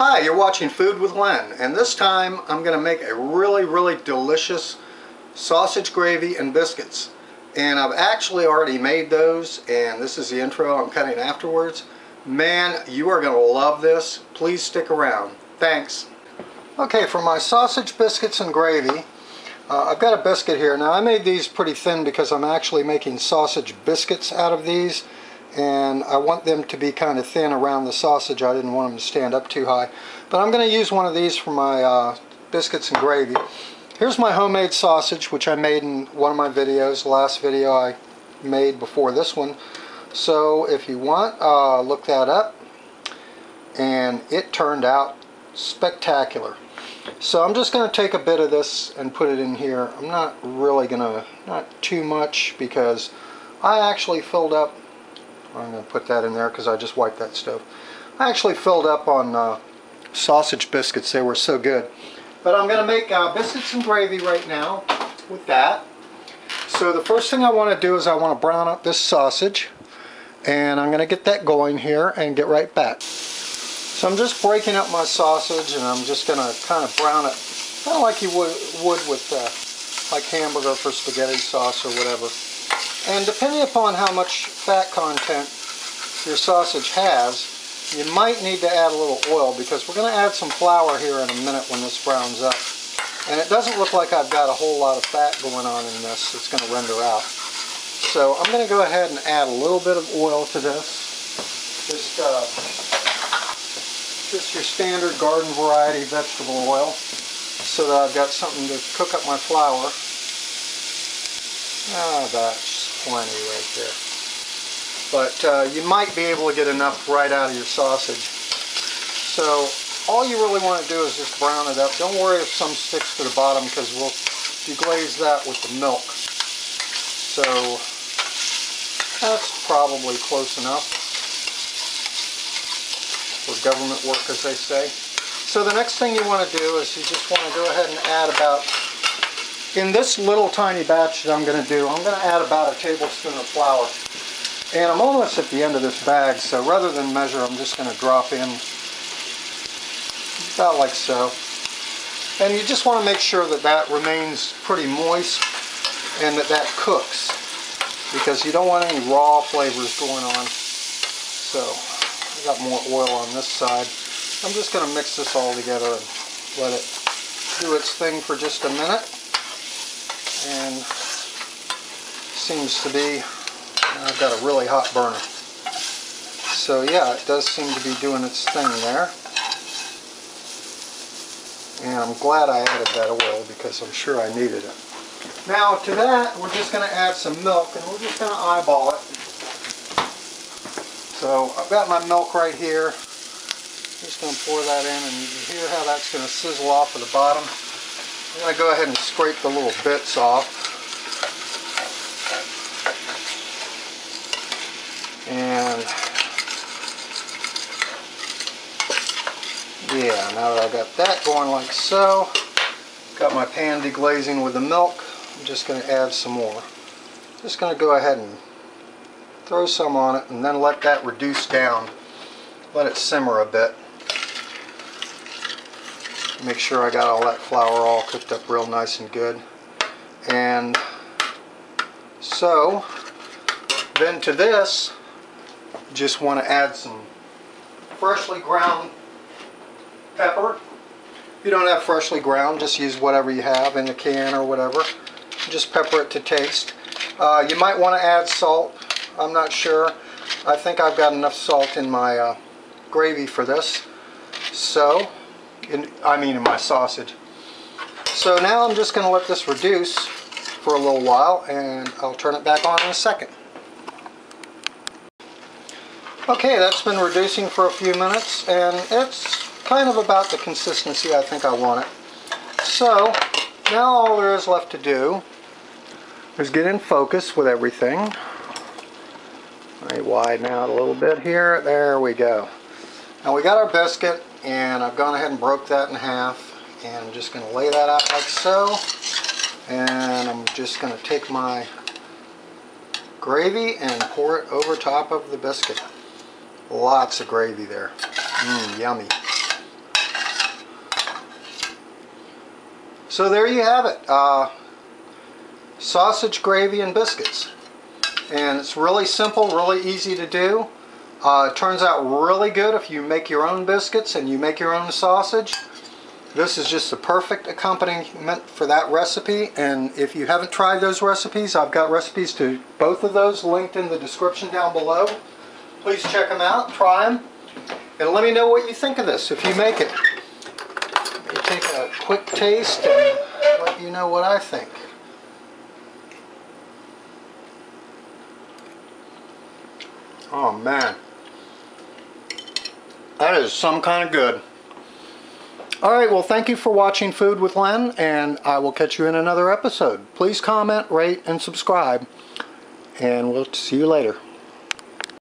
Hi, you're watching Food with Len, and this time I'm going to make a really delicious sausage gravy and biscuits. And I've actually already made those, and this is the intro I'm cutting afterwards. Man, you are going to love this. Please stick around. Thanks. Okay, for my sausage biscuits and gravy, I've got a biscuit here. Now I made these pretty thin because I'm actually making sausage biscuits out of these. And I want them to be kind of thin around the sausage. I didn't want them to stand up too high. But I'm going to use one of these for my biscuits and gravy. Here's my homemade sausage, which I made in one of my videos. The last video I made before this one. So if you want, look that up. And it turned out spectacular. So I'm just going to take a bit of this and put it in here. I'm not really going to, not too much, because I actually filled up. I'm going to put that in there because I just wiped that stove. I actually filled up on sausage biscuits. They were so good. But I'm going to make biscuits and gravy right now with that. So the first thing I want to do is I want to brown up this sausage. And I'm going to get that going here and get right back. So I'm just breaking up my sausage, and I'm just going to kind of brown it, kind of like you would with like hamburger for spaghetti sauce or whatever. And depending upon how much fat content your sausage has, you might need to add a little oil, because we're going to add some flour here in a minute when this browns up. And it doesn't look like I've got a whole lot of fat going on in this. It's going to render out. So I'm going to go ahead and add a little bit of oil to this. Just your standard garden variety vegetable oil, so that I've got something to cook up my flour. That's plenty right there. But you might be able to get enough right out of your sausage. So all you really want to do is just brown it up. Don't worry if some sticks to the bottom, because we'll deglaze that with the milk. So that's probably close enough for government work, as they say. So the next thing you want to do is you just want to go ahead and add about, in this little tiny batch that I'm going to do, I'm going to add about a tablespoon of flour. And I'm almost at the end of this bag, so rather than measure, I'm just going to drop in about like so. And you just want to make sure that that remains pretty moist and that that cooks, because you don't want any raw flavors going on. So I got more oil on this side. I'm just going to mix this all together and let it do its thing for just a minute. And seems to be, I've got a really hot burner. So yeah, it does seem to be doing its thing there. And I'm glad I added that oil, because I'm sure I needed it. Now to that, we're just going to add some milk, and we're just going to eyeball it. So I've got my milk right here. Just going to pour that in, and you can hear how that's going to sizzle off of the bottom. I'm going to go ahead and scrape the little bits off. And yeah, now that I've got that going like so, got my pan deglazing with the milk, I'm just going to add some more. Just going to go ahead and throw some on it, and then let that reduce down. Let it simmer a bit. Make sure I got all that flour all cooked up real nice and good. And so then to this, just want to add some freshly ground pepper. If you don't have freshly ground, just use whatever you have in a can or whatever. Just pepper it to taste. You might want to add salt. I'm not sure. I think I've got enough salt in my gravy for this. So, in my sausage. So now I'm just going to let this reduce for a little while, and I'll turn it back on in a second. Okay, that's been reducing for a few minutes, and it's kind of about the consistency I think I want it. So now all there is left to do is get in focus with everything. Let me widen out a little bit here. There we go. Now we got our biscuit, and I've gone ahead and broke that in half, and I'm just going to lay that out like so. And I'm just going to take my gravy and pour it over top of the biscuit. Lots of gravy there. Yummy. So there you have it. Sausage gravy and biscuits. And it's really simple, really easy to do. It turns out really good if you make your own biscuits and you make your own sausage. This is just the perfect accompaniment for that recipe, and if you haven't tried those recipes, I've got recipes to both of those linked in the description down below. Please check them out, try them, and let me know what you think of this if you make it. Let me take a quick taste and let you know what I think. Oh man, that is some kind of good. Alright, well thank you for watching Food with Len, and I will catch you in another episode. Please comment, rate, and subscribe, and we'll see you later.